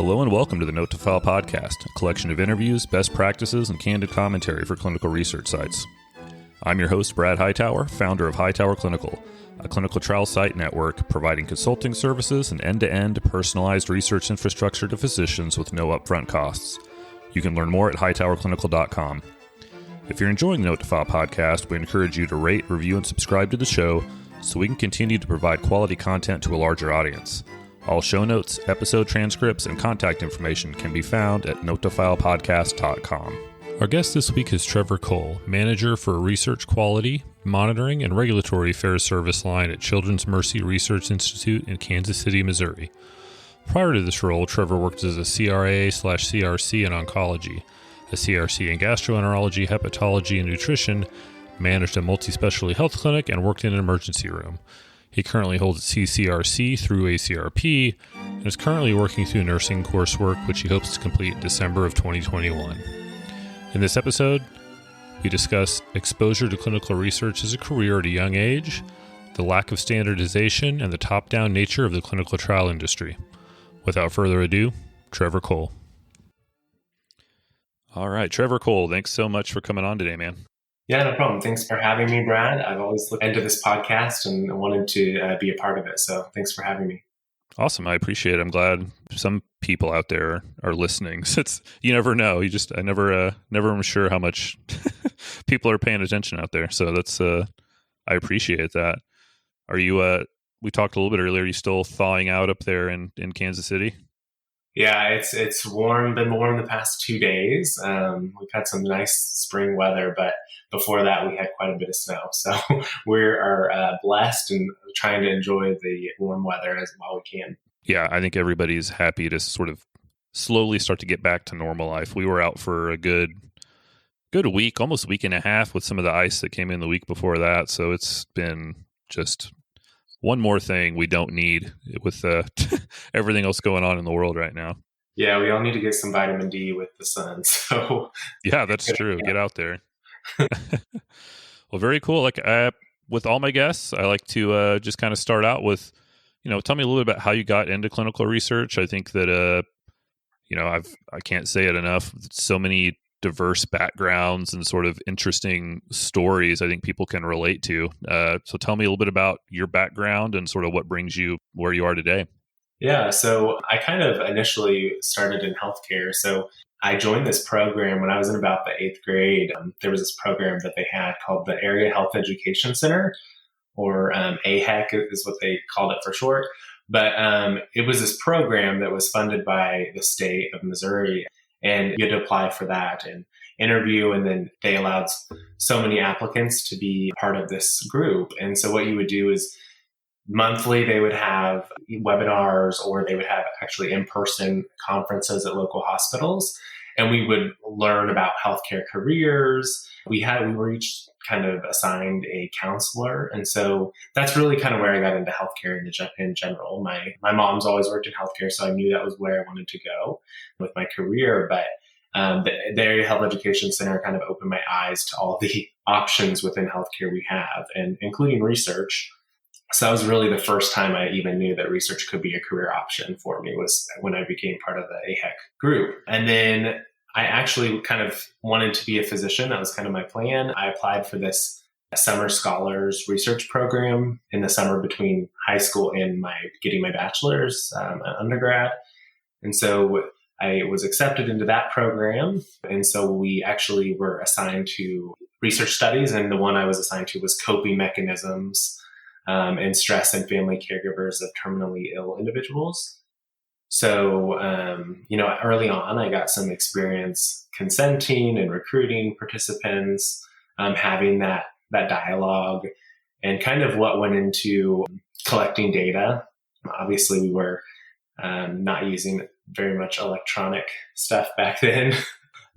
Hello and welcome to the Note to File podcast, a collection of interviews, best practices, and candid commentary for clinical research sites. I'm your host, Brad Hightower, founder of Hightower Clinical, a clinical trial site network providing consulting services and end-to-end personalized research infrastructure to physicians with no upfront costs. You can learn more at hightowerclinical.com. If you're enjoying the Note to File podcast, we encourage you to rate, review, and subscribe to the show so we can continue to provide quality content to a larger audience. All show notes, episode transcripts, and contact information can be found at notetofilepodcast.com. Our guest this week is Trevor Cole, Manager for Research Quality, Monitoring, and Regulatory Affairs Service Line at Children's Mercy Research Institute in Kansas City, Missouri. Prior to this role, Trevor worked as a CRA/CRC in oncology, a CRC in gastroenterology, hepatology, and nutrition, managed a multispecialty health clinic, and worked in an emergency room. He currently holds a CCRC through ACRP and is currently working through nursing coursework, which he hopes to complete in December of 2021. In this episode, we discuss exposure to clinical research as a career at a young age, the lack of standardization, and the top-down nature of the clinical trial industry. Without further ado, Trevor Cole. All right, Trevor Cole, thanks so much for coming on today, man. Yeah, no problem. Thanks for having me, Brad. I've always looked into this podcast and wanted to be a part of it. So thanks for having me. Awesome. I appreciate it. I'm glad some people out there are listening. You never know. I never am sure how much people are paying attention out there. So that's, I appreciate that. Are you, we talked a little bit earlier, are you still thawing out up there in Kansas City? Yeah, it's been warm the past 2 days. We've had some nice spring weather, but before that we had quite a bit of snow. So we are blessed and trying to enjoy the warm weather as well we can. Yeah, I think everybody's happy to sort of slowly start to get back to normal life. We were out for a good week, almost a week and a half with some of the ice that came in the week before that. So it's been just one more thing we don't need with everything else going on in the world right now. Yeah, we all need to get some vitamin D with the sun. So yeah, that's true. Get out there. Well, very cool. With all my guests, I like to just kind of start out with, tell me a little bit about how you got into clinical research. I think that, I can't say it enough. So many diverse backgrounds and sort of interesting stories I think people can relate to. So tell me a little bit about your background and sort of what brings you where you are today. Yeah, so I kind of initially started in healthcare. So I joined this program when I was in about the 8th grade. There was this program that they had called the Area Health Education Center, or AHEC is what they called it for short. But it was this program that was funded by the state of Missouri. And you had to apply for that and interview, and then they allowed so many applicants to be part of this group. And so what you would do is monthly they would have webinars, or they would have actually in-person conferences at local hospitals. And we would learn about healthcare careers. We were each kind of assigned a counselor. And so that's really kind of where I got into healthcare in general. My mom's always worked in healthcare, so I knew that was where I wanted to go with my career. But the Area Health Education Center kind of opened my eyes to all the options within healthcare we have, and including research. So that was really the first time I even knew that research could be a career option for me, was when I became part of the AHEC group. And then I actually kind of wanted to be a physician. That was kind of my plan. I applied for this summer scholars research program in the summer between high school and getting my bachelor's undergrad. And so I was accepted into that program. And so we actually were assigned to research studies. And the one I was assigned to was coping mechanisms and stress in family caregivers of terminally ill individuals. So, early on, I got some experience consenting and recruiting participants, having that dialogue, and kind of what went into collecting data. Obviously, we were not using very much electronic stuff back then,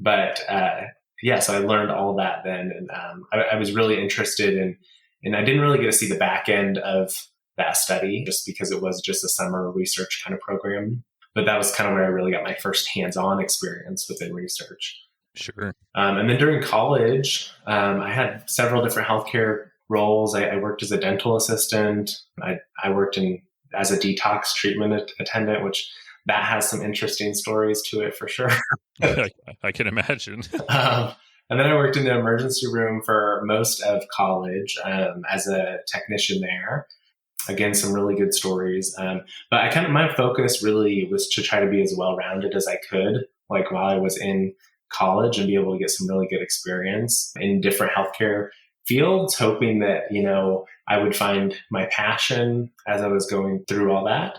but so I learned all that then, and I was really interested in. And I didn't really get to see the back end of that study just because it was just a summer research kind of program. But that was kind of where I really got my first hands-on experience within research. Sure. And then during college, I had several different healthcare roles. I worked as a dental assistant. I worked as a detox treatment attendant, which that has some interesting stories to it for sure. I can imagine. And then I worked in the emergency room for most of college as a technician there. Again, some really good stories. But my focus really was to try to be as well-rounded as I could, like while I was in college, and be able to get some really good experience in different healthcare fields, hoping that, I would find my passion as I was going through all that.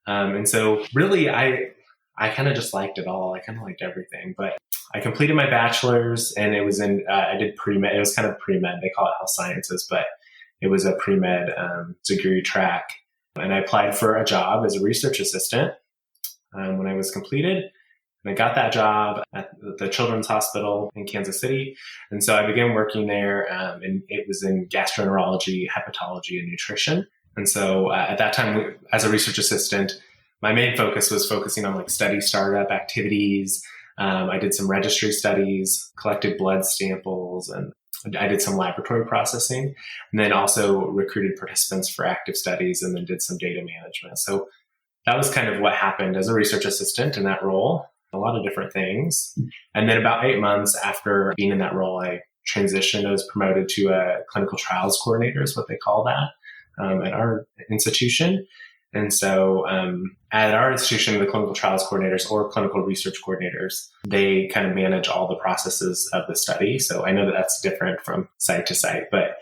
And so really, I kind of just liked it all. I kind of liked everything. But I completed my bachelor's, and it was I did pre-med. It was kind of pre-med. They call it health sciences, but it was a pre-med degree track. And I applied for a job as a research assistant when I was completed. And I got that job at the Children's Hospital in Kansas City. And so I began working there, and it was in gastroenterology, hepatology, and nutrition. And so at that time, as a research assistant, my main focus was focusing on like study startup activities. I did some registry studies, collected blood samples, and I did some laboratory processing, and then also recruited participants for active studies, and then did some data management. So that was kind of what happened as a research assistant in that role, a lot of different things. And then about 8 months after being in that role, I transitioned. I was promoted to a clinical trials coordinator, is what they call that, at our institution. And so at our institution, the clinical trials coordinators or clinical research coordinators, they kind of manage all the processes of the study. So I know that that's different from site to site, but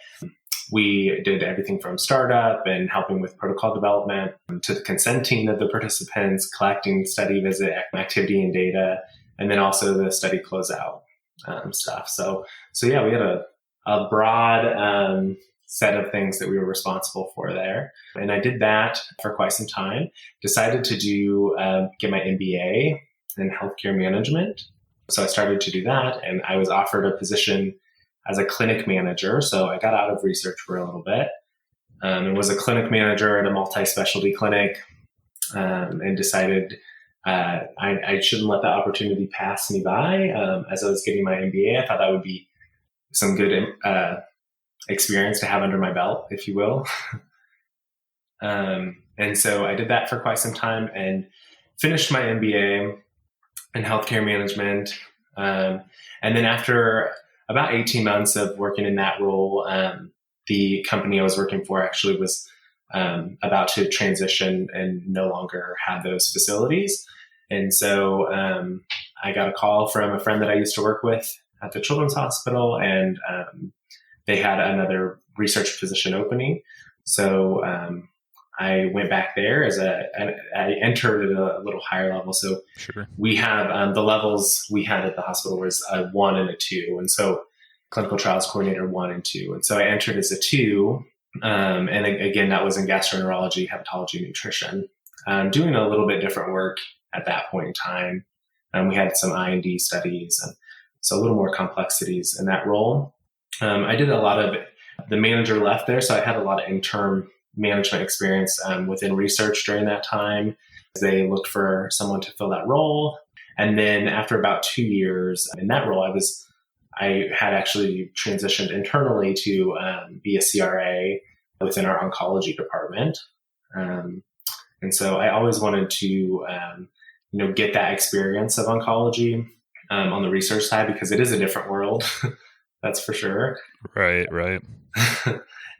we did everything from startup and helping with protocol development to the consenting of the participants, collecting study visit activity and data, and then also the study closeout stuff. So yeah, we had a broad set of things that we were responsible for there. And I did that for quite some time, decided to get my MBA in healthcare management. So I started to do that, and I was offered a position as a clinic manager. So I got out of research for a little bit and was a clinic manager at a multispecialty clinic, and decided I shouldn't let that opportunity pass me by. As I was getting my MBA, I thought that would be some good experience to have under my belt, if you will. And so I did that for quite some time and finished my MBA in healthcare management. And then after about 18 months of working in that role, the company I was working for actually was about to transition and no longer had those facilities. And so I got a call from a friend that I used to work with at the Children's Hospital, and they had another research position opening. So I went back there I entered at a little higher level. So sure. We have the levels we had at the hospital was a 1 and a 2. And so clinical trials coordinator 1 and 2. And so I entered as a 2. And again, that was in gastroenterology, hepatology, nutrition, doing a little bit different work at that point in time. We had some I&D studies, and so a little more complexities in that role. I did a lot of the manager left there, so I had a lot of interim management experience within research during that time. They looked for someone to fill that role. And then after about 2 years in that role, I had actually transitioned internally to be a CRA within our oncology department. And so I always wanted to, get that experience of oncology on the research side, because it is a different world. That's for sure. Right.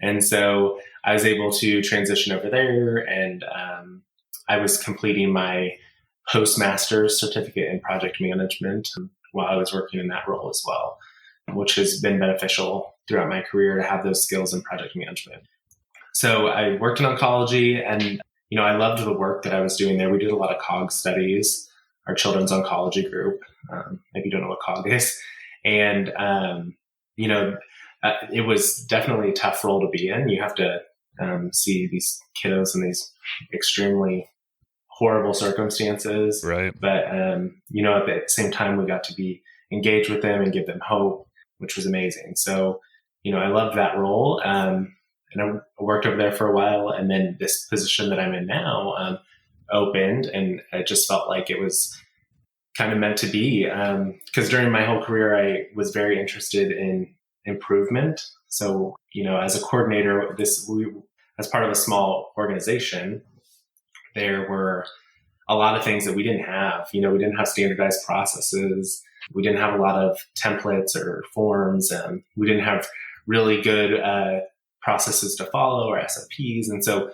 And so I was able to transition over there, and I was completing my postmaster's certificate in project management while I was working in that role as well, which has been beneficial throughout my career to have those skills in project management. So I worked in oncology, and I loved the work that I was doing there. We did a lot of COG studies, our children's oncology group. If you don't know what COG is. And, it was definitely a tough role to be in. You have to see these kiddos in these extremely horrible circumstances. Right. But, at the same time, we got to be engaged with them and give them hope, which was amazing. So, I loved that role. And I worked over there for a while. And then this position that I'm in now opened, and it just felt like it was kind of meant to be. Because during my whole career, I was very interested in improvement. So, as a coordinator, as part of a small organization, there were a lot of things that we didn't have. We didn't have standardized processes. We didn't have a lot of templates or forms. We didn't have really good processes to follow or SOPs. And so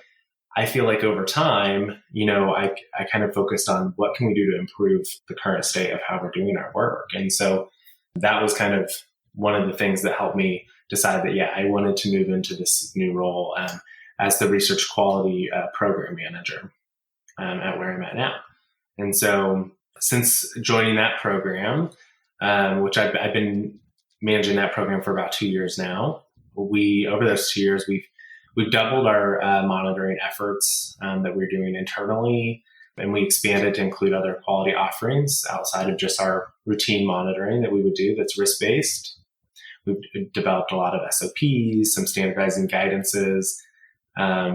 I feel like over time, I kind of focused on what can we do to improve the current state of how we're doing our work. And so that was kind of one of the things that helped me decide that, I wanted to move into this new role as the research quality program manager at where I'm at now. And so since joining that program, which I've been managing that program for about 2 years now, over those 2 years, we've doubled our monitoring efforts that we're doing internally, and we expanded to include other quality offerings outside of just our routine monitoring that we would do that's risk-based. We've developed a lot of SOPs, some standardizing guidances.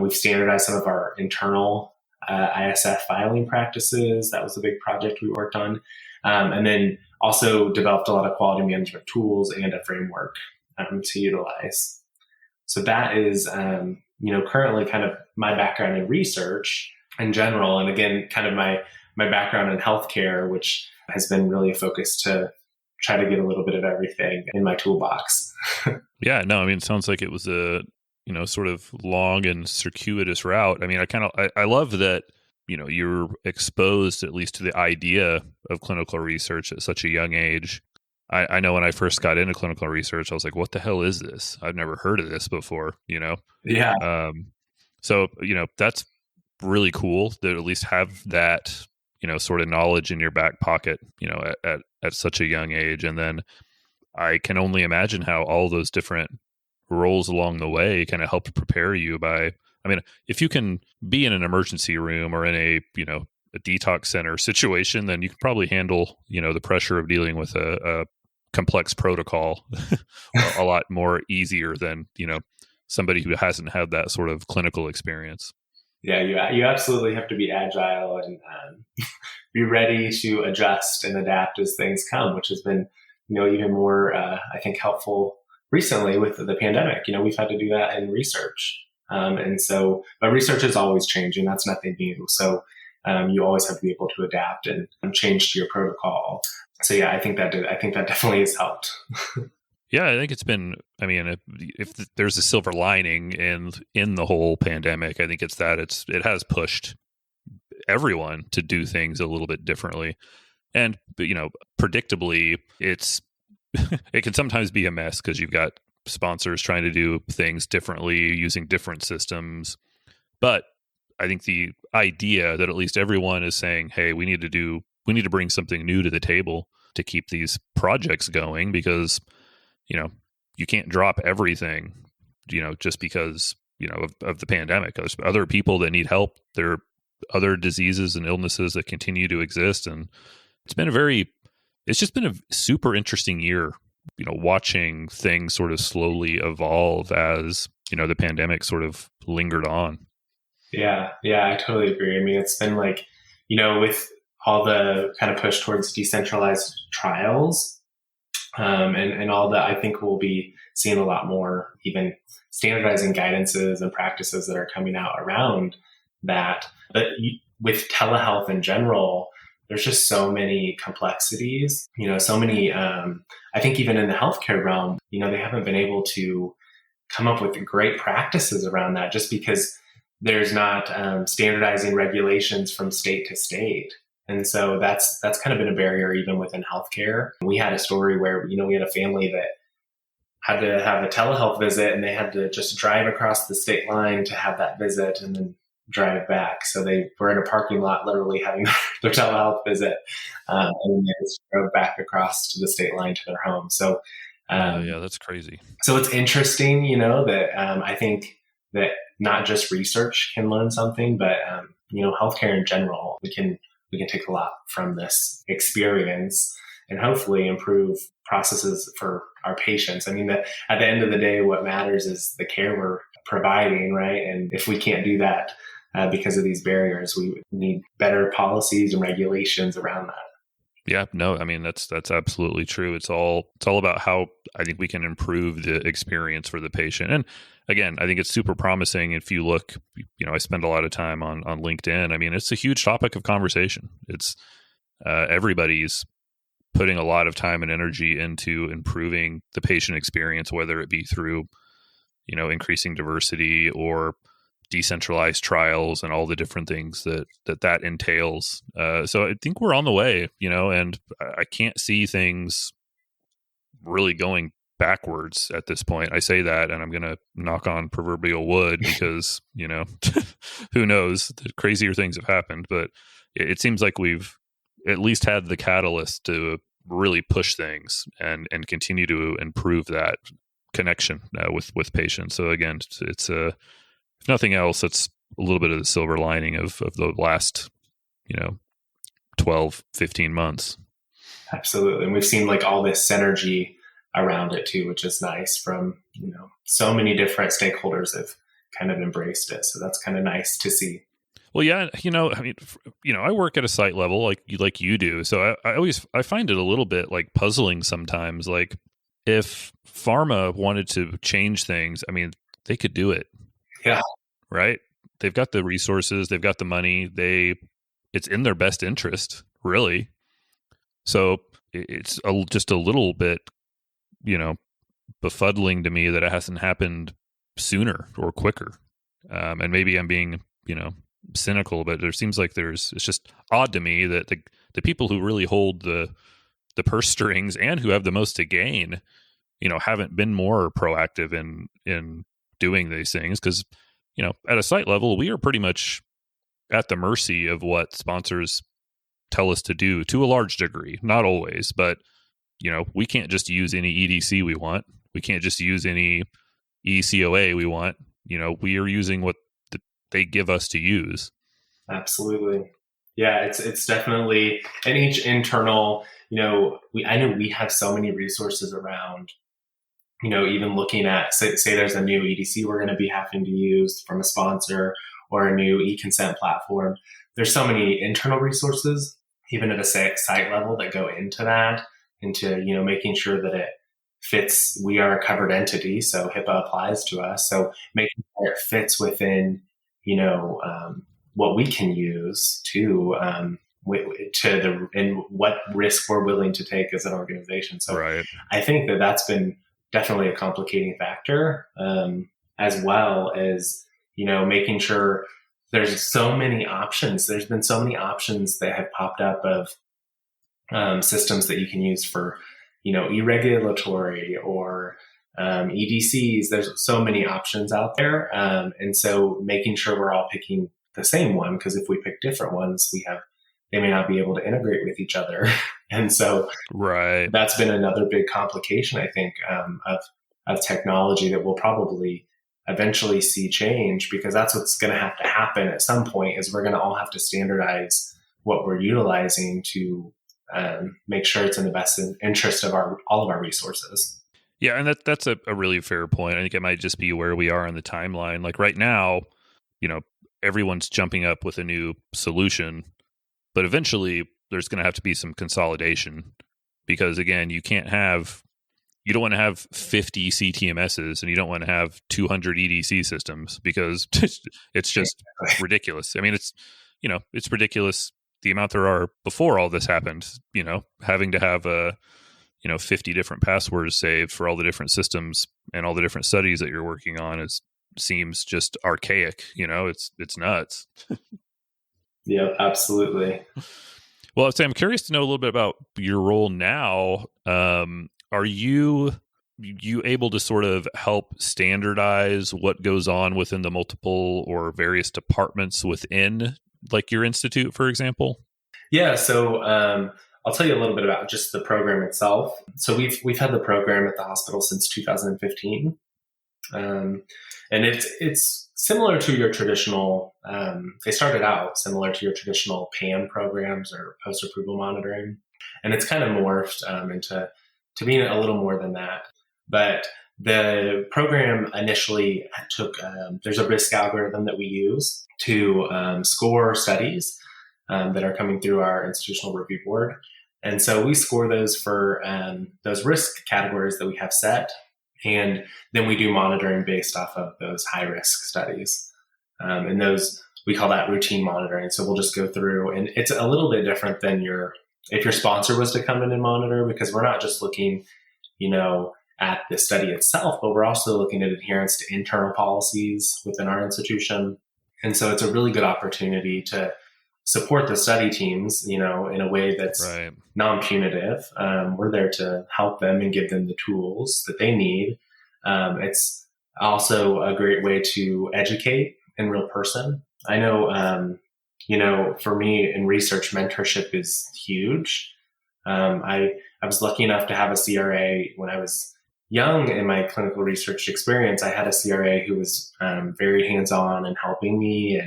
We've standardized some of our internal ISF filing practices. That was a big project we worked on. And then also developed a lot of quality management tools and a framework to utilize. So that is, currently kind of my background in research in general. And again, kind of my background in healthcare, which has been really a focus to try to get a little bit of everything in my toolbox. Yeah, no, I mean, it sounds like it was a, sort of long and circuitous route. I mean, I love that, you're exposed at least to the idea of clinical research at such a young age. I know when I first got into clinical research, I was like, what the hell is this? I've never heard of this before, Yeah. So, that's really cool to at least have that, sort of knowledge in your back pocket, at such a young age. And then I can only imagine how all those different roles along the way kind of helped prepare you if you can be in an emergency room or in a detox center situation, then you can probably handle, the pressure of dealing with a complex protocol a lot more easier than, somebody who hasn't had that sort of clinical experience. Yeah, you absolutely have to be agile and be ready to adjust and adapt as things come, which has been, even more, I think, helpful recently with the pandemic. We've had to do that in research. But research is always changing. That's nothing new. So you always have to be able to adapt and change to your protocol. So yeah, I think that definitely has helped. Yeah, I think it's been, if there's a silver lining in the whole pandemic, I think it's that it has pushed everyone to do things a little bit differently. And, predictably, it can sometimes be a mess because you've got sponsors trying to do things differently using different systems. But I think the idea that at least everyone is saying, hey, we need to bring something new to the table to keep these projects going, because you can't drop everything, just because, of the pandemic. There's other people that need help. There are other diseases and illnesses that continue to exist. And it's just been a super interesting year, watching things sort of slowly evolve as, the pandemic sort of lingered on. Yeah, I totally agree. It's been like, with all the kind of push towards decentralized trials, and all that, I think we'll be seeing a lot more even standardizing guidances and practices that are coming out around that. But with telehealth in general, there's just so many complexities, so many, I think even in the healthcare realm, they haven't been able to come up with great practices around that just because there's not standardizing regulations from state to state. And so that's kind of been a barrier even within healthcare. We had a story where, we had a family that had to have a telehealth visit and they had to just drive across the state line to have that visit and then drive back. So they were in a parking lot literally having their telehealth visit and they just drove back across to the state line to their home. So yeah, that's crazy. So it's interesting, that I think that not just research can learn something, but healthcare in general, we can take a lot from this experience and hopefully improve processes for our patients. At the end of the day, what matters is the care we're providing, right? And if we can't do that because of these barriers, we need better policies and regulations around that. Yeah, no, I mean, that's absolutely true. It's all about how I think we can improve the experience for the patient. And again, I think it's super promising. If you look, I spend a lot of time on LinkedIn. I mean, it's a huge topic of conversation. It's everybody's putting a lot of time and energy into improving the patient experience, whether it be through, increasing diversity or decentralized trials and all the different things that entails. So I think we're on the way, and I can't see things really going backwards at this point. I say that, and I'm going to knock on proverbial wood because, who knows, crazier things have happened, but it seems like we've at least had the catalyst to really push things and continue to improve that connection with patients. So again, it's if nothing else, it's a little bit of the silver lining of the last, 12, 15 months. Absolutely. And we've seen like all this synergy around it too, which is nice from, so many different stakeholders have kind of embraced it. So that's kind of nice to see. Well, yeah, I work at a site level like you do. So I find it a little bit like puzzling sometimes. Like if pharma wanted to change things, I mean, they could do it. Yeah. Right. They've got the resources. They've got the money. It's in their best interest, really. So it's just a little bit, befuddling to me that it hasn't happened sooner or quicker. And maybe I'm being, cynical, but there seems like it's just odd to me that the people who really hold the purse strings and who have the most to gain, haven't been more proactive in doing these things. Because, at a site level, we are pretty much at the mercy of what sponsors tell us to do to a large degree, not always, but, we can't just use any EDC we want. We can't just use any ECOA we want. We are using what they give us to use. Absolutely. Yeah, it's definitely, and each internal, I know we have so many resources around, even looking at, say there's a new EDC we're going to be having to use from a sponsor or a new e-consent platform. There's so many internal resources, even at a site level, that go into that, into, making sure that it fits. We are a covered entity, so HIPAA applies to us. So making sure it fits within, what we can use and what risk we're willing to take as an organization. So right. I think that's been definitely a complicating factor, as well as, making sure there's so many options. There's been so many options that have popped up of systems that you can use for, e-regulatory or EDCs. There's so many options out there. And so making sure we're all picking the same one, because if we pick different ones, they may not be able to integrate with each other. And so right. That's been another big complication, I think, of technology that we'll probably eventually see change, because that's what's going to have to happen at some point, is we're going to all have to standardize what we're utilizing to make sure it's in the best interest of all of our resources. Yeah, and that's a really fair point. I think it might just be where we are in the timeline. Like right now, everyone's jumping up with a new solution, but eventually there's going to have to be some consolidation, because again, you don't want to have 50 CTMSs and you don't want to have 200 EDC systems, because it's just ridiculous. I mean, it's ridiculous the amount there are before all this happened, having to have 50 different passwords saved for all the different systems and all the different studies that you're working on seems just archaic. It's nuts. Yeah, absolutely. Well, Sam, I'm curious to know a little bit about your role now. Are you able to sort of help standardize what goes on within the multiple or various departments within, like, your institute, for example? Yeah. So I'll tell you a little bit about just the program itself. So we've had the program at the hospital since 2015, and it's similar to your traditional. They started out similar to your traditional PAM programs or post-approval monitoring, and it's kind of morphed into being a little more than that. But the program initially took, there's a risk algorithm that we use to score studies that are coming through our institutional review board. And so we score those for those risk categories that we have set. And then we do monitoring based off of those high risk studies. And those, we call that routine monitoring. So we'll just go through, and it's a little bit different than if your sponsor was to come in and monitor, because we're not just looking, at the study itself, but we're also looking at adherence to internal policies within our institution. And so it's a really good opportunity to support the study teams, in a way that's right. non-punitive. We're there to help them and give them the tools that they need. It's also a great way to educate in real person. I know, for me in research, mentorship is huge. I was lucky enough to have a CRA when I was young in my clinical research experience. I had a CRA who was very hands-on and helping me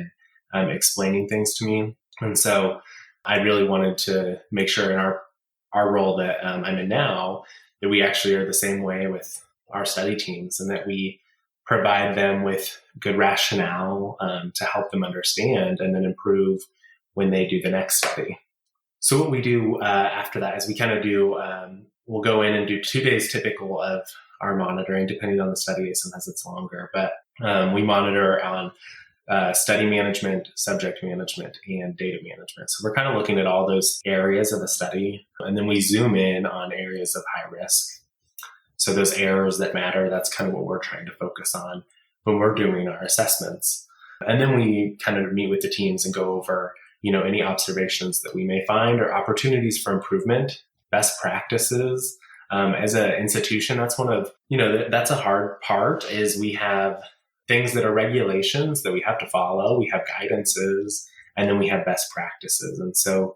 and explaining things to me. And so I really wanted to make sure in our role that I'm in now, that we actually are the same way with our study teams, and that we provide them with good rationale to help them understand and then improve when they do the next study. So what we do after that is we kind of do, we'll go in and do 2 days typical of our monitoring, depending on the study. Sometimes it's longer, but we monitor on study management, subject management, and data management. So we're kind of looking at all those areas of the study, and then we zoom in on areas of high risk. So those errors that matter, that's kind of what we're trying to focus on when we're doing our assessments. And then we kind of meet with the teams and go over, any observations that we may find or opportunities for improvement, best practices. As an institution, that's one of, that's a hard part, is we have things that are regulations that we have to follow. We have guidances, and then we have best practices. And so,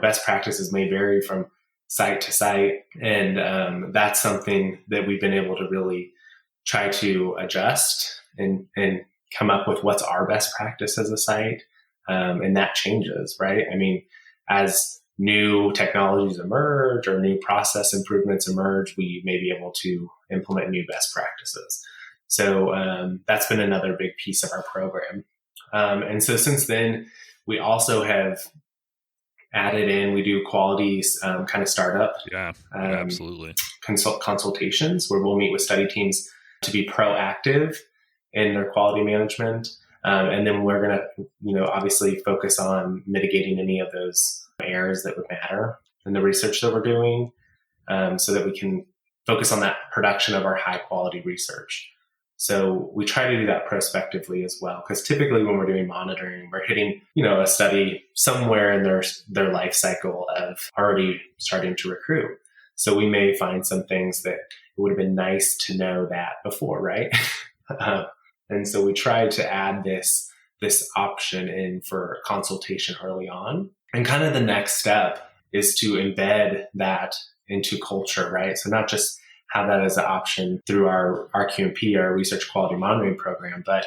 best practices may vary from site to site. And that's something that we've been able to really try to adjust and come up with what's our best practice as a site. And that changes, right? I mean, as new technologies emerge or new process improvements emerge, we may be able to implement new best practices. So that's been another big piece of our program. And so since then, we also have added in, we do quality kind of startup. Yeah, absolutely. Consultations where we'll meet with study teams to be proactive in their quality management. And then we're going to, obviously focus on mitigating any of those errors that would matter in the research that we're doing, so that we can focus on that production of our high quality research. So we try to do that prospectively as well, because typically when we're doing monitoring, we're hitting, a study somewhere in their life cycle of already starting to recruit. So we may find some things that it would have been nice to know that before, right? And so we try to add this option in for consultation early on. And kind of the next step is to embed that into culture, right? So not just have that as an option through our QMP, our research quality monitoring program, but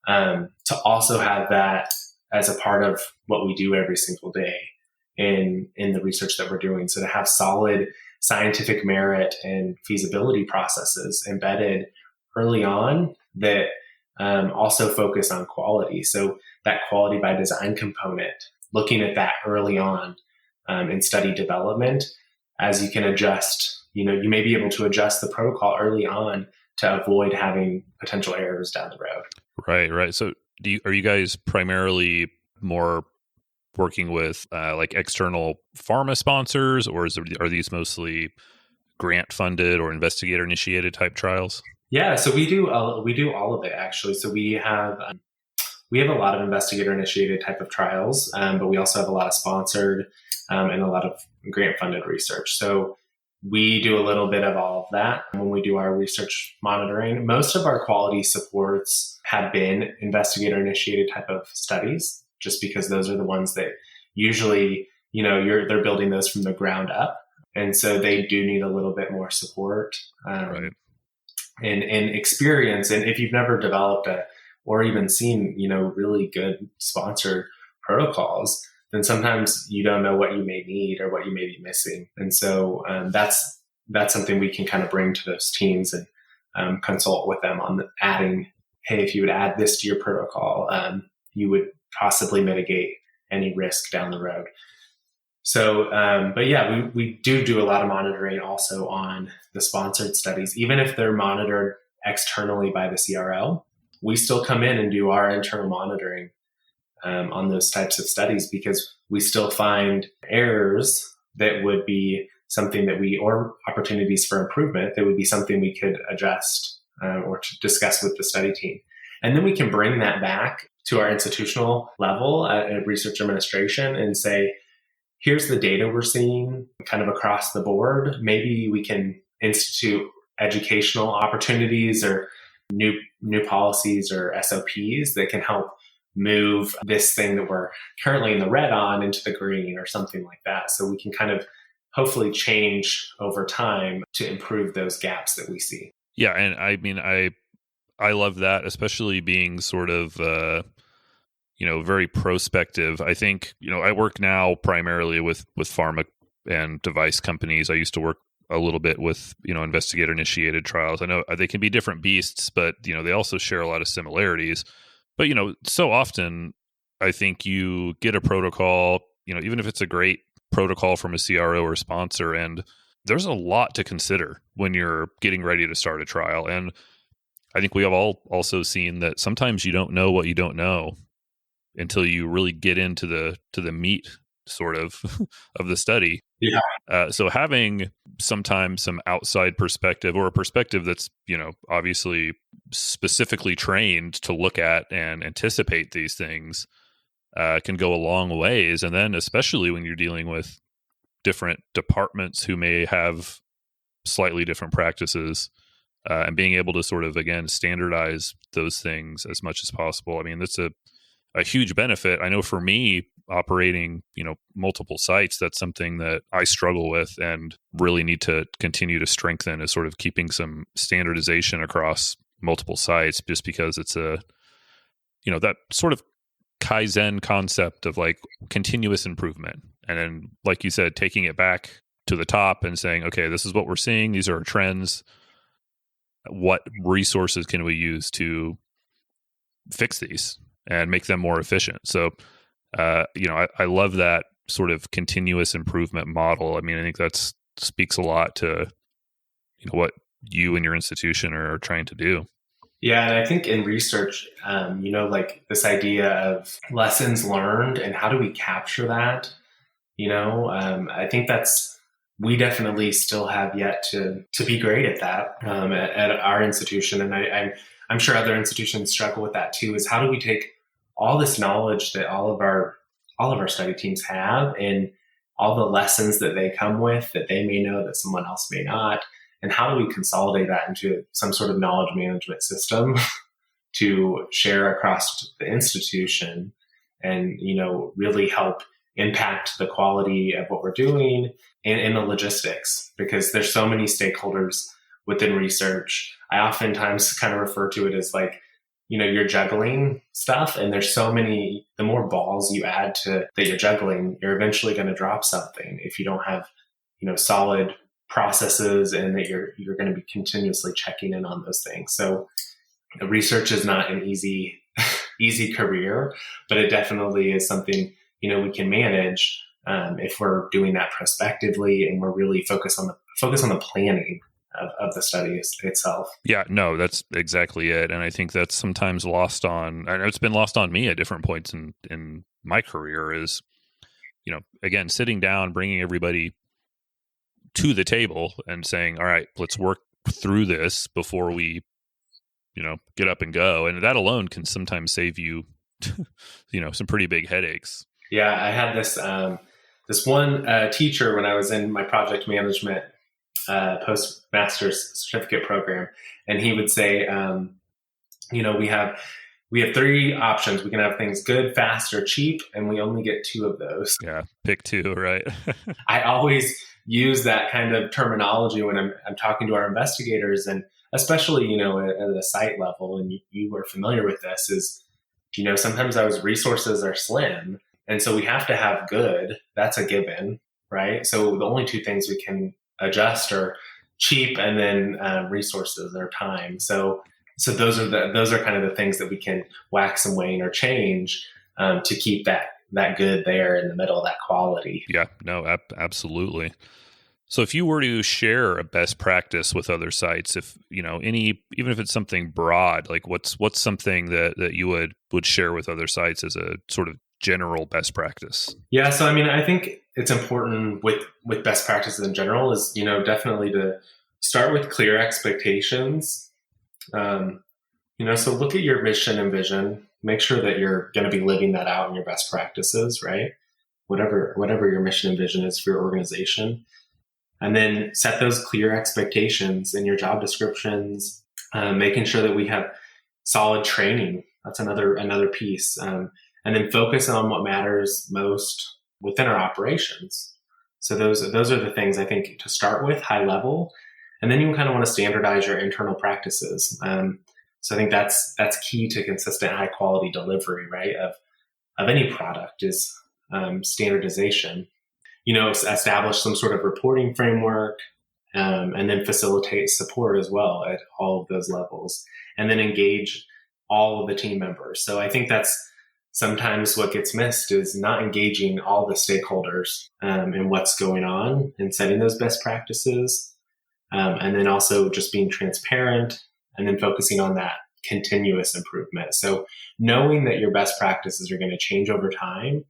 to also have that as a part of what we do every single day in the research that we're doing. So to have solid scientific merit and feasibility processes embedded early on that also focus on quality. So that quality by design component, looking at that early on in study development, as you can adjust, you may be able to adjust the protocol early on to avoid having potential errors down the road. Right. So are you guys primarily more working with like external pharma sponsors, or are these mostly grant funded or investigator initiated type trials? Yeah, so we do all of it actually. So we have a lot of investigator initiated type of trials, but we also have a lot of sponsored and a lot of grant funded research. So we do a little bit of all of that when we do our research monitoring. Most of our quality supports have been investigator initiated type of studies, just because those are the ones that usually, they're building those from the ground up. And so they do need a little bit more support. Right. And experience. And if you've never developed or even seen, really good sponsored protocols, then sometimes you don't know what you may need or what you may be missing. And so that's something we can kind of bring to those teams and consult with them on adding, hey, if you would add this to your protocol, you would possibly mitigate any risk down the road. But yeah, we do a lot of monitoring also on the sponsored studies. Even if they're monitored externally by the CRO, we still come in and do our internal monitoring on those types of studies, because we still find errors that would be something or opportunities for improvement that would be something we could adjust or to discuss with the study team. And then we can bring that back to our institutional level at research administration and say, here's the data we're seeing kind of across the board. Maybe we can institute educational opportunities or new policies or SOPs that can help move this thing that we're currently in the red on into the green or something like that. So we can kind of hopefully change over time to improve those gaps that we see. Yeah. And I mean, I love that, especially being sort of, very prospective. I think, I work now primarily with pharma and device companies. I used to work a little bit with, investigator initiated trials. I know they can be different beasts, but, they also share a lot of similarities. But, so often I think you get a protocol, even if it's a great protocol from a CRO or sponsor, and there's a lot to consider when you're getting ready to start a trial. And I think we have all also seen that sometimes you don't know what you don't know until you really get into the meat sort of of the study. Yeah. So having sometimes some outside perspective, or a perspective that's, obviously specifically trained to look at and anticipate these things, can go a long ways. And then especially when you're dealing with different departments who may have slightly different practices, and being able to sort of, again, standardize those things as much as possible. I mean, that's a huge benefit. I know for me, operating, multiple sites, that's something that I struggle with and really need to continue to strengthen, is sort of keeping some standardization across multiple sites, just because it's that sort of Kaizen concept of like continuous improvement. And then, like you said, taking it back to the top and saying, okay, this is what we're seeing. These are our trends. What resources can we use to fix these and make them more efficient? So, I love that sort of continuous improvement model. I mean, I think that speaks a lot to, what you and your institution are trying to do. Yeah. And I think in research, like this idea of lessons learned and how do we capture that? I think we definitely still have yet to be great at that at our institution. And I'm sure other institutions struggle with that too, is how do we take all this knowledge that all of our study teams have and all the lessons that they come with that they may know that someone else may not, and how do we consolidate that into some sort of knowledge management system to share across the institution and, really help impact the quality of what we're doing and the logistics, because there's so many stakeholders within research. I oftentimes kind of refer to it as like, you're juggling stuff, and there's so many, the more balls you add to that you're juggling, you're eventually going to drop something if you don't have, solid processes and that you're going to be continuously checking in on those things. So research is not an easy career, but it definitely is something, we can manage if we're doing that prospectively and we're really focused on the planning of the study itself. Yeah, no, that's exactly it. And I think that's sometimes lost on, and it's been lost on me at different points in my career, is, again, sitting down, bringing everybody to the table and saying, all right, let's work through this before we, get up and go. And that alone can sometimes save you, some pretty big headaches. Yeah, I had this one teacher when I was in my project management postmaster's certificate program, and he would say, we have three options. We can have things good, fast, or cheap, and we only get two of those. Yeah, pick two, right? I always use that kind of terminology when I'm talking to our investigators, and especially, at the site level, and you were familiar with this, is, sometimes those resources are slim. And so we have to have good. That's a given, right? So the only two things we can adjust are cheap and then resources or time. So those are kind of the things that we can wax and wane or change to keep that that good there in the middle, that quality. Yeah, no, absolutely. So if you were to share a best practice with other sites, if even if it's something broad, like what's something that you would share with other sites as a sort of general best practice? Yeah, so I mean, I think it's important with best practices in general is definitely to start with clear expectations. So look at your mission and vision. Make sure that you're going to be living that out in your best practices, right? Whatever your mission and vision is for your organization. And then set those clear expectations in your job descriptions, making sure that we have solid training. That's another piece. And then focus on what matters most within our operations. So those are the things I think to start with, high level. And then you kind of want to standardize your internal practices. So I think that's key to consistent high quality delivery, right? Of any product is standardization. Establish some sort of reporting framework, and then facilitate support as well at all of those levels, and then engage all of the team members. So I think that's sometimes what gets missed is not engaging all the stakeholders in what's going on and setting those best practices, and then also just being transparent and then focusing on that continuous improvement. So knowing that your best practices are going to change over time,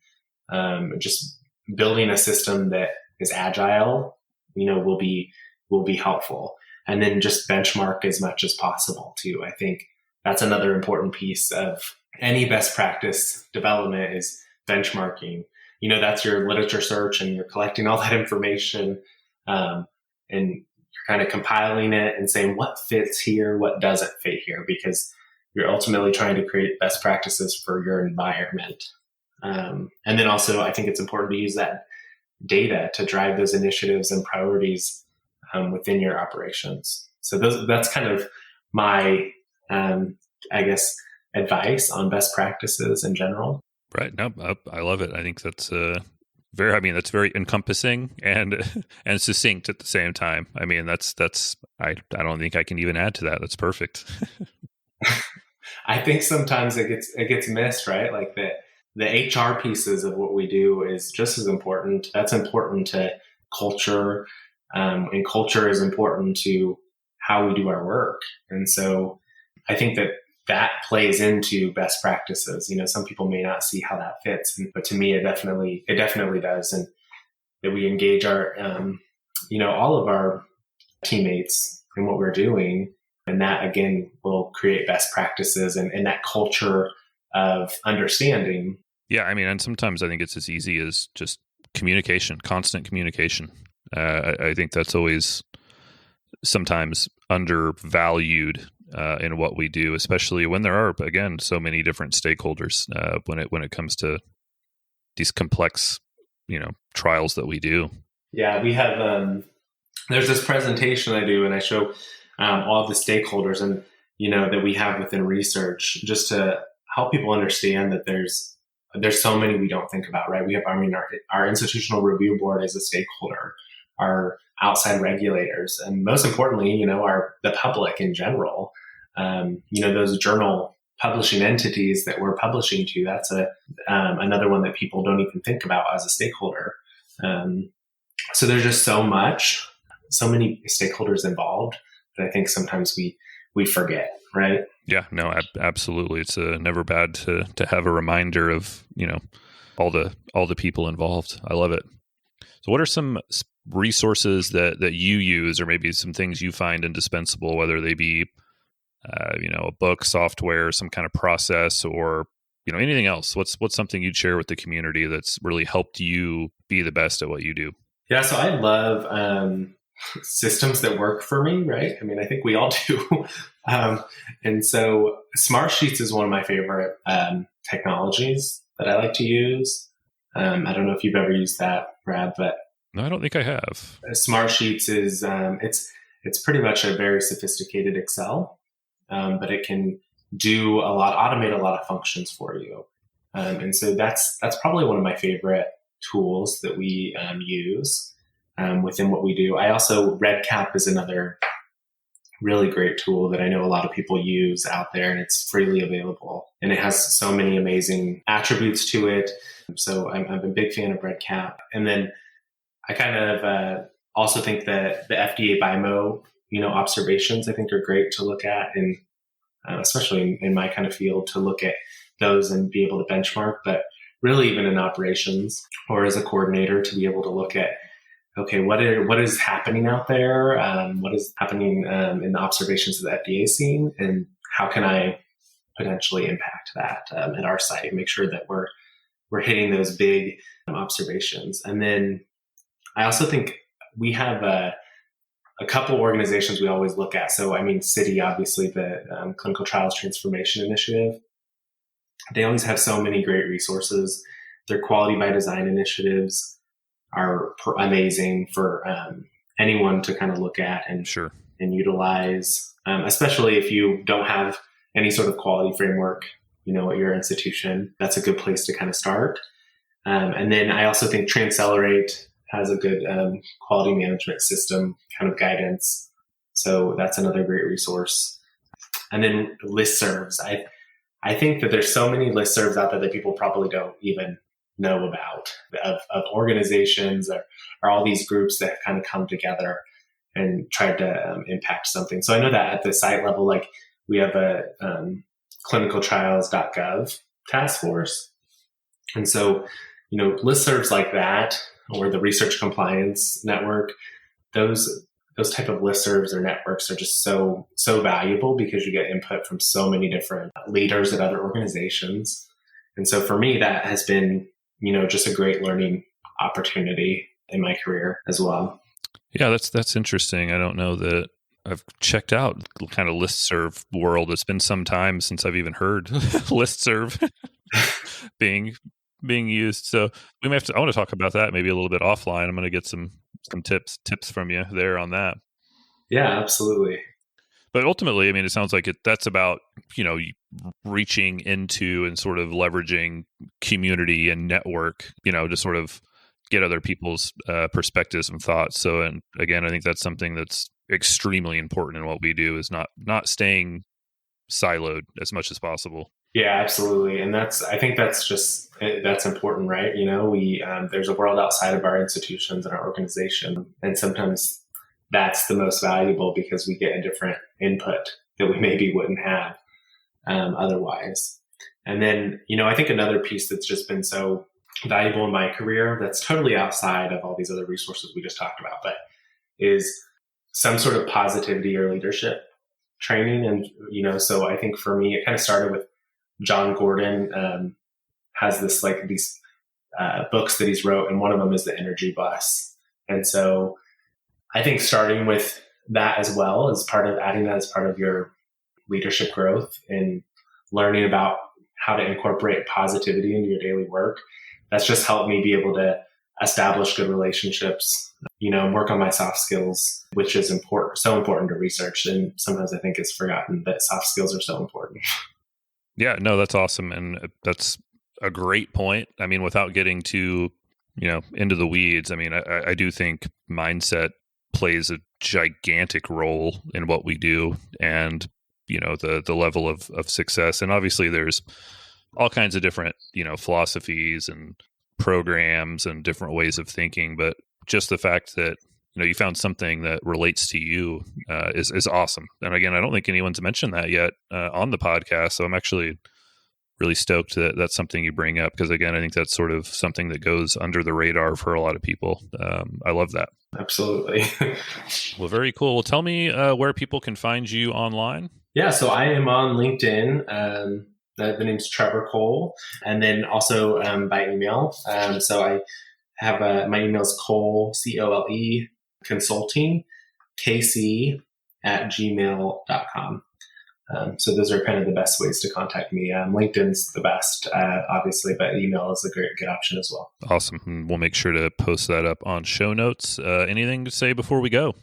just building a system that is agile, will be helpful. And then just benchmark as much as possible too. I think that's another important piece of any best practice development is benchmarking. That's your literature search and you're collecting all that information, and you're kind of compiling it and saying what fits here, what doesn't fit here, because you're ultimately trying to create best practices for your environment. And then also, I think it's important to use that data to drive those initiatives and priorities within your operations. So that's kind of my, advice on best practices in general. Right. No, I love it. I think that's that's very encompassing and succinct at the same time. I mean, I don't think I can even add to that. That's perfect. I think sometimes it gets missed, right? Like the HR pieces of what we do is just as important. That's important to culture, and culture is important to how we do our work. And so I think that plays into best practices. Some people may not see how that fits, but to me, it definitely does. And that we engage our, all of our teammates in what we're doing. And that, again, will create best practices and that culture of understanding. Yeah, I mean, and sometimes I think it's as easy as just communication, constant communication. I think that's always sometimes undervalued in what we do, especially when there are, again, so many different stakeholders when it comes to these complex, trials that we do. Yeah, we have. There's this presentation I do, and I show all the stakeholders and that we have within research, just to help people understand that there's so many we don't think about, right? We have, our institutional review board is a stakeholder, our outside regulators, and most importantly, the public in general. Those journal publishing entities that we're publishing to, that's another one that people don't even think about as a stakeholder. So there's just so many stakeholders involved that I think sometimes we forget, right? Yeah, no, absolutely. It's never bad to have a reminder of, all the people involved. I love it. So what are some resources that you use, or maybe some things you find indispensable, whether they be, a book, software, some kind of process, or, anything else? What's something you'd share with the community that's really helped you be the best at what you do? Yeah, so I love systems that work for me, right? I mean, I think we all do. And so Smartsheets is one of my favorite technologies that I like to use. I don't know if you've ever used that, Brad, but no, I don't think I have. Smartsheets is it's pretty much a very sophisticated Excel, but it can automate a lot of functions for you. And so that's probably one of my favorite tools that we use within what we do. RedCap is another really great tool that I know a lot of people use out there, and it's freely available. And it has so many amazing attributes to it. So I'm a big fan of Red Cap. And then I kind of also think that the FDA BIMO, observations, I think are great to look at, and especially in my kind of field, to look at those and be able to benchmark. But really, even in operations or as a coordinator, to be able to look at, okay, what is happening out there? What is happening in the observations that the FDA is seeing, and how can I potentially impact that at our site and make sure that we're hitting those big observations. And then I also think we have a couple organizations we always look at. So, CITI, obviously, the Clinical Trials Transformation Initiative, they always have so many great resources. Their quality by design initiatives are amazing for anyone to kind of look at and utilize, especially if you don't have any sort of quality framework, at your institution. That's a good place to kind of start. And then I also think Transcelerate has a good quality management system kind of guidance. So that's another great resource. And then Listservs. I think that there's so many Listservs out there that people probably don't even know about, of organizations or all these groups that have kind of come together and tried to impact something. So I know that at the site level, like we have a clinicaltrials.gov task force. And so, listservs like that, or the Research Compliance Network, those type of listservs or networks are just so valuable because you get input from so many different leaders at other organizations. And so for me, that has been, just a great learning opportunity in my career as well. Yeah, that's interesting. I don't know that I've checked out kind of Listserv world. It's been some time since I've even heard Listserv being used. So we may have to, I want to talk about that maybe a little bit offline. I'm going to get some tips from you there on that. Yeah, absolutely. But ultimately, it sounds like that's about, reaching into and sort of leveraging community and network, to sort of get other people's perspectives and thoughts. So, and again, I think that's something that's extremely important in what we do, is not staying siloed as much as possible. Yeah, absolutely. And I think that's important, right? There's a world outside of our institutions and our organization. And sometimes that's the most valuable because we get a different input that we maybe wouldn't have otherwise. And then, I think another piece that's just been so valuable in my career that's totally outside of all these other resources we just talked about, but is some sort of positivity or leadership training. And, so I think for me, it kind of started with John Gordon has these books that he's wrote, and one of them is The Energy Bus. And so I think starting with that as well as adding that as part of your leadership growth and learning about how to incorporate positivity into your daily work, that's just helped me be able to establish good relationships, work on my soft skills, which is so important to research. And sometimes I think it's forgotten that soft skills are so important. Yeah, no, that's awesome. And that's a great point. Without getting too, into the weeds, I do think mindset plays a gigantic role in what we do and, the level of success. And obviously there's all kinds of different, philosophies and programs and different ways of thinking. But just the fact that, you found something that relates to you is awesome. And again, I don't think anyone's mentioned that yet on the podcast. So I'm actually really stoked that that's something you bring up, because again, I think that's sort of something that goes under the radar for a lot of people. I love that. Absolutely. Well, very cool. Well, tell me where people can find you online. Yeah, so I am on LinkedIn. The name's Trevor Cole, and then also by email. So I have my email is Cole, COLE, consulting, kc@gmail.com. So those are kind of the best ways to contact me. LinkedIn's the best, obviously, but email is a good option as well. Awesome. And we'll make sure to post that up on show notes. Anything to say before we go?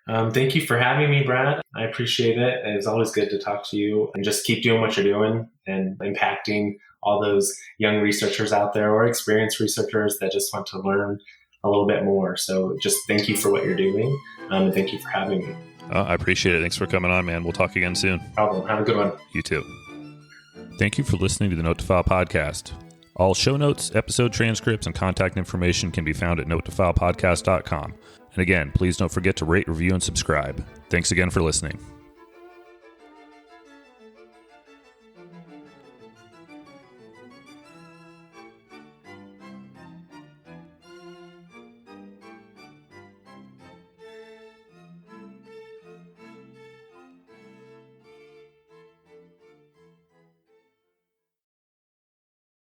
Thank you for having me, Brad. I appreciate it. It's always good to talk to you, and just keep doing what you're doing and impacting all those young researchers out there or experienced researchers that just want to learn a little bit more. So just thank you for what you're doing. And thank you for having me. I appreciate it. Thanks for coming on, man. We'll talk again soon. No problem. Have a good one. You too. Thank you for listening to the Note to File podcast. All show notes, episode transcripts, and contact information can be found at notetofilepodcast.com. And again, please don't forget to rate, review, and subscribe. Thanks again for listening.